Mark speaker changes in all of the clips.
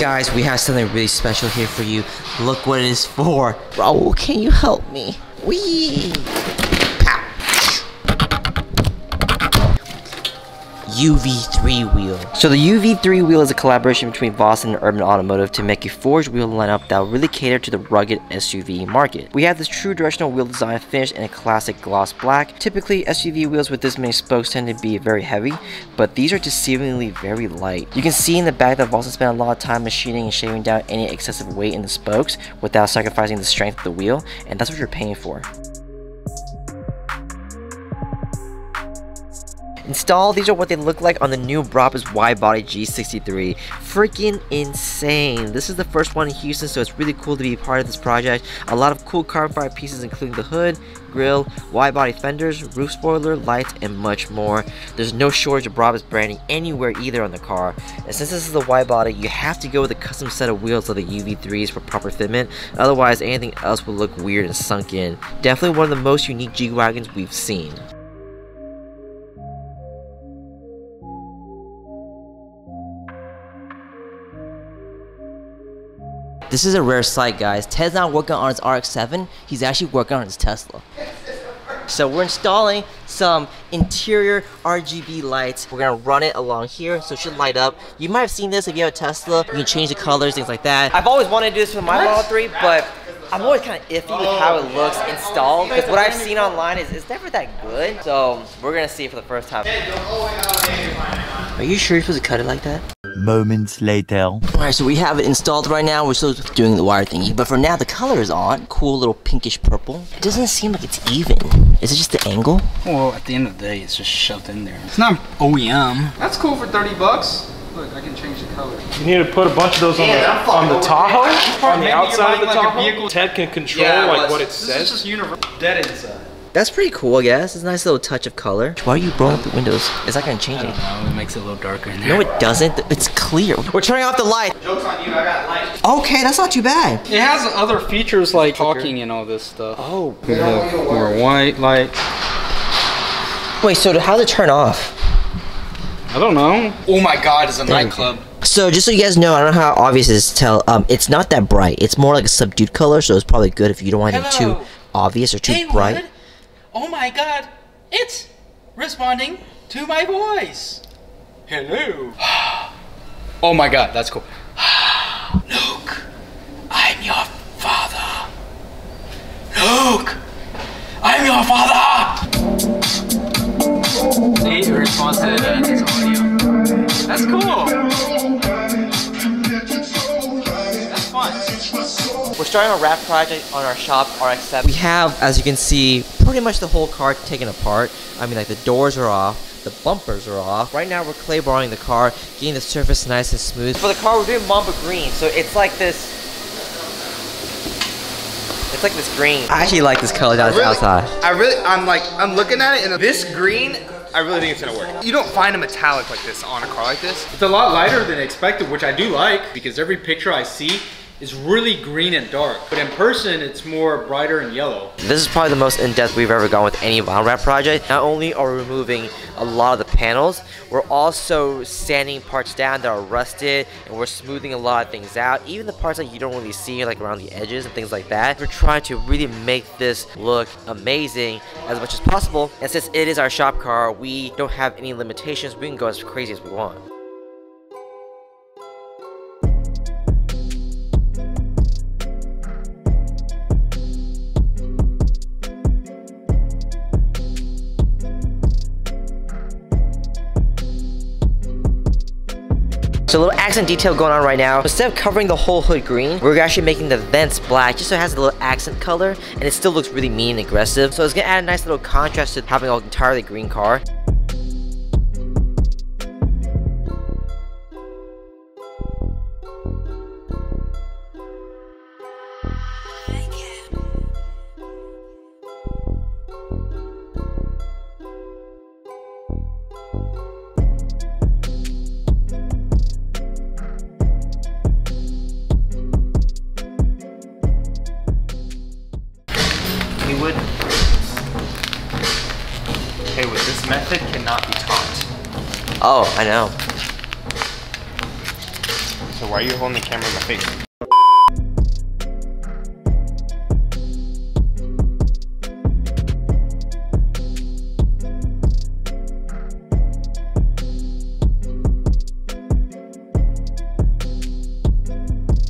Speaker 1: Guys, we have something really special here for you. Look what it is for. Raul, can you help me? Whee! Pow! UV3 wheel. So the UV3 wheel is a collaboration between Vossen and Urban Automotive to make a forged wheel lineup that will really cater to the rugged SUV market. We have this true directional wheel design finished in a classic gloss black. Typically, SUV wheels with this many spokes tend to be very heavy, but these are deceivingly very light. You can see in the back that Vossen spent a lot of time machining and shaving down any excessive weight in the spokes without sacrificing the strength of the wheel, and that's what you're paying for. Installed, these are what they look like on the new Brabus Widebody G63. Freaking insane. This is the first one in Houston, so it's really cool to be part of this project. A lot of cool carbon fiber pieces including the hood, grille, wide body fenders, roof spoiler, lights, and much more. There's no shortage of Brabus branding anywhere either on the car. And since this is the wide body, you have to go with a custom set of wheels like the UV3s for proper fitment. Otherwise, anything else will look weird and sunk in. Definitely one of the most unique G-Wagons we've seen. This is a rare sight, guys. Ted's not working on his RX-7, he's actually working on his Tesla. So we're installing some interior RGB lights. We're gonna run it along here so it should light up. You might have seen this if you have a Tesla. You can change the colors, things like that. I've always wanted to do this with my Model 3, but I'm always kind of iffy with how it looks installed, because what I've seen online is it's never that good. So we're gonna see it for the first time. Are you sure you're supposed to cut it like that?
Speaker 2: Moments later.
Speaker 1: Alright, so we have it installed right now. We're still doing the wire thingy, but for now the color is on. Cool little pinkish purple. It doesn't seem like it's even. Is it just the angle?
Speaker 3: Well, at the end of the day, it's just shoved in there. It's not OEM.
Speaker 4: That's cool for 30 bucks. Look, I can change the color.
Speaker 5: You need to put a bunch of those on the Tahoe, on the outside of the Tahoe. Ted can control what it says.
Speaker 4: This is just universal. Dead inside.
Speaker 1: That's pretty cool, I guess. It's a nice little touch of color. Why are you blowing up the windows? It's not gonna change anything.
Speaker 3: It makes it a little darker in there.
Speaker 1: No, it doesn't. It's clear. We're turning off the light.
Speaker 4: Joke's on you, I got light.
Speaker 1: Okay, that's not too bad.
Speaker 3: It has other features like talking and all this stuff.
Speaker 1: Oh.
Speaker 3: We have more white light.
Speaker 1: Wait, so how does it turn off?
Speaker 3: I don't know.
Speaker 4: Oh my god, it's a nightclub.
Speaker 1: So just so you guys know, I don't know how obvious it is to tell, it's not that bright. It's more like a subdued color, so it's probably good if you don't want it too obvious or too bright.
Speaker 6: Wood. Oh my god, it's responding to my voice. Hello.
Speaker 3: Oh my god, that's cool.
Speaker 6: Luke, I'm your father. Luke, I'm your father.
Speaker 4: See, it responds to this audio. That's cool. That's fun.
Speaker 1: We're starting a wrap project on our shop RX-7. We have, as you can see, pretty much the whole car taken apart. I mean, like the doors are off, the bumpers are off. Right now we're Clearbrawing the car, getting the surface nice and smooth. For the car, we're doing Mamba Green, so it's like this. It's like this green. I actually like this color down outside.
Speaker 4: I'm looking at it, and this green, I really think it's gonna work. You don't find a metallic like this on a car like this.
Speaker 5: It's a lot lighter than expected, which I do like, because every picture I see is really green and dark. But in person, it's more brighter and yellow.
Speaker 1: This is probably the most in-depth we've ever gone with any vinyl wrap project. Not only are we removing a lot of the panels, we're also sanding parts down that are rusted, and we're smoothing a lot of things out. Even the parts that you don't really see, like around the edges and things like that. We're trying to really make this look amazing as much as possible. And since it is our shop car, we don't have any limitations. We can go as crazy as we want. So a little accent detail going on right now. Instead of covering the whole hood green, we're actually making the vents black just so it has a little accent color and it still looks really mean and aggressive. So it's gonna add a nice little contrast to having an entirely green car.
Speaker 4: Haywood, this method cannot be taught.
Speaker 1: Oh, I know.
Speaker 4: So why are you holding the camera in my face?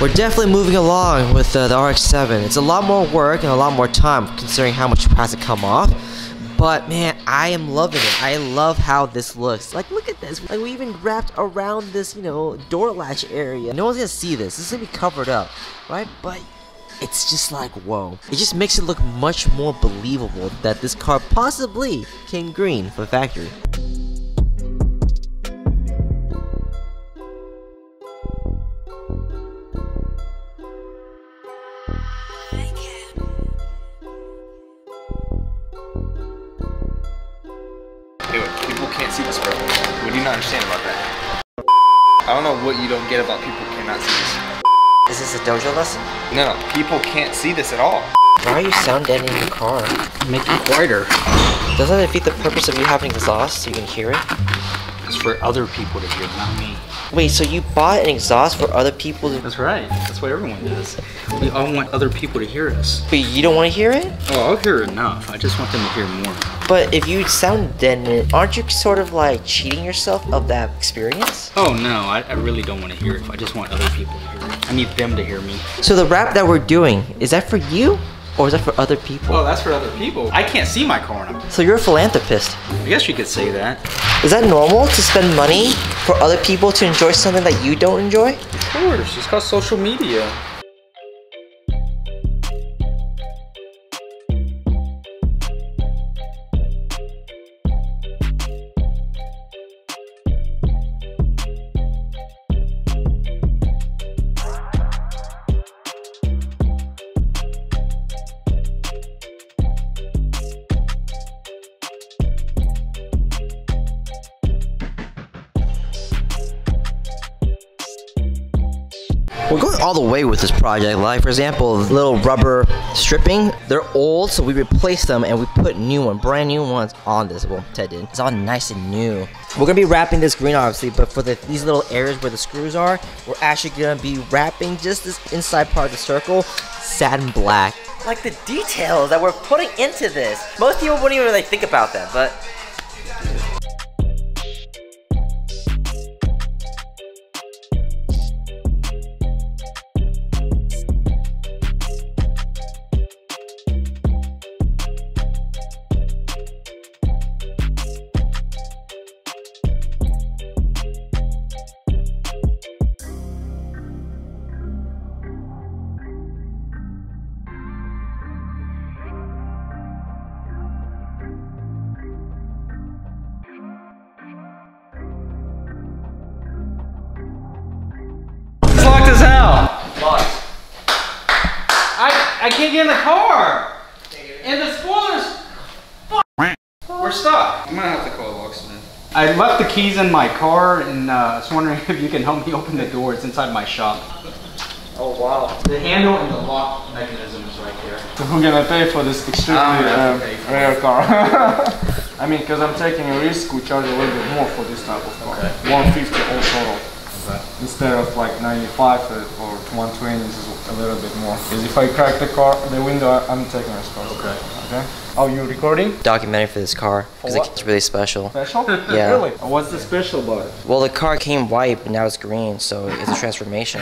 Speaker 1: We're definitely moving along with the RX-7. It's a lot more work and a lot more time considering how much has to come off. But man, I am loving it. I love how this looks. Like, look at this. Like, we even wrapped around this, you know, door latch area. No one's gonna see this. This is gonna be covered up, right? But it's just like, whoa. It just makes it look much more believable that this car possibly came green from the factory.
Speaker 4: Dude, people can't see this, bro. What do you not understand about that? I don't know what you don't get about people cannot see this.
Speaker 1: Is this a dojo lesson?
Speaker 4: No, people can't see this at all.
Speaker 1: Why are you sound deadening your car?
Speaker 5: Make it quieter.
Speaker 1: Doesn't that defeat the purpose of you having exhaust so you can hear it?
Speaker 5: It's for other people to hear, not me.
Speaker 1: Wait, so you bought an exhaust for other people to...
Speaker 5: That's right. That's what everyone does. We all want other people to hear us.
Speaker 1: But you don't want to hear it?
Speaker 5: Oh, I'll hear enough. I just want them to hear more.
Speaker 1: But if you sound deaden it, aren't you sort of like cheating yourself of that experience?
Speaker 5: Oh no, I really don't want to hear it. I just want other people to hear it. I need them to hear me.
Speaker 1: So the rap that we're doing, is that for you? Or is that for other people?
Speaker 5: Oh, that's for other people. I can't see my car now.
Speaker 1: So you're a philanthropist.
Speaker 5: I guess you could say that.
Speaker 1: Is that normal to spend money for other people to enjoy something that you don't enjoy?
Speaker 5: Of course, it's called social media.
Speaker 1: We're going all the way with this project. Like, for example, little rubber stripping, they're old, so we replaced them and we put brand new ones on this. Well, Ted did. It's all nice and new. We're gonna be wrapping this green, obviously, but for these little areas where the screws are, we're actually gonna be wrapping just this inside part of the circle satin black. Like the details that we're putting into this. Most people wouldn't even really think about that, but
Speaker 5: It's locked as hell. Locked. I can't get in the car. And the spoilers. We're stuck. I'm gonna have to call a locksmith. I left the keys in my car and I was wondering if you can help me open the door. It's inside my shop. Oh wow. The handle and the lock mechanism is right there.
Speaker 2: So who's gonna pay for this extremely rare car? I mean, because I'm taking a risk, we charge a little bit more for this type of car. Okay. 150 all total. Okay. Instead of like 95 or 120, this is a little bit more. Because if I crack the window, I'm taking responsibility. Okay. Oh, you recording?
Speaker 1: documentary for this car because it's really special.
Speaker 2: Special?
Speaker 1: Yeah.
Speaker 2: Really? What's the special about it?
Speaker 1: Well, the car came white, but now it's green, so it's a transformation.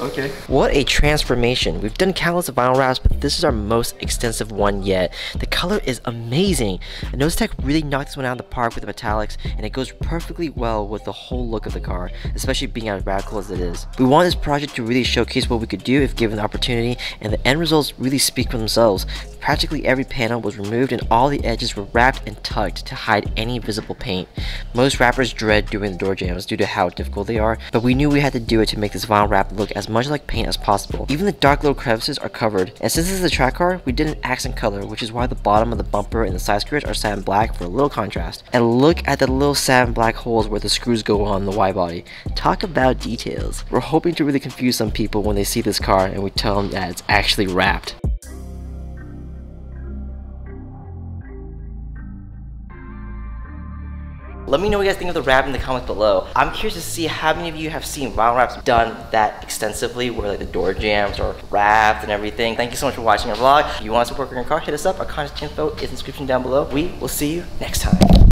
Speaker 2: Okay.
Speaker 1: What a transformation. We've done countless of vinyl wraps, but this is our most extensive one yet. The color is amazing. Inozetek really knocked this one out of the park with the metallics, and it goes perfectly well with the whole look of the car, especially being as radical as it is. We wanted this project to really showcase what we could do if given the opportunity, and the end results really speak for themselves. Practically every panel was removed and all the edges were wrapped and tucked to hide any visible paint. Most wrappers dread doing the door jambs due to how difficult they are, but we knew we had to do it to make this vinyl wrap look as much like paint as possible. Even the dark little crevices are covered, and since this is a track car, we did an accent color, which is why the bottom of the bumper and the side skirts are satin black for a little contrast. And look at the little satin black holes where the screws go on the wide body. Talk about details. We're hoping to really confuse some people when they see this car and we tell them that it's actually wrapped. Let me know what you guys think of the wrap in the comments below. I'm curious to see how many of you have seen vinyl wraps done that extensively, where like the door jambs or wrapped and everything. Thank you so much for watching our vlog. If you want to support your car, hit us up. Our contact info is in the description down below. We will see you next time.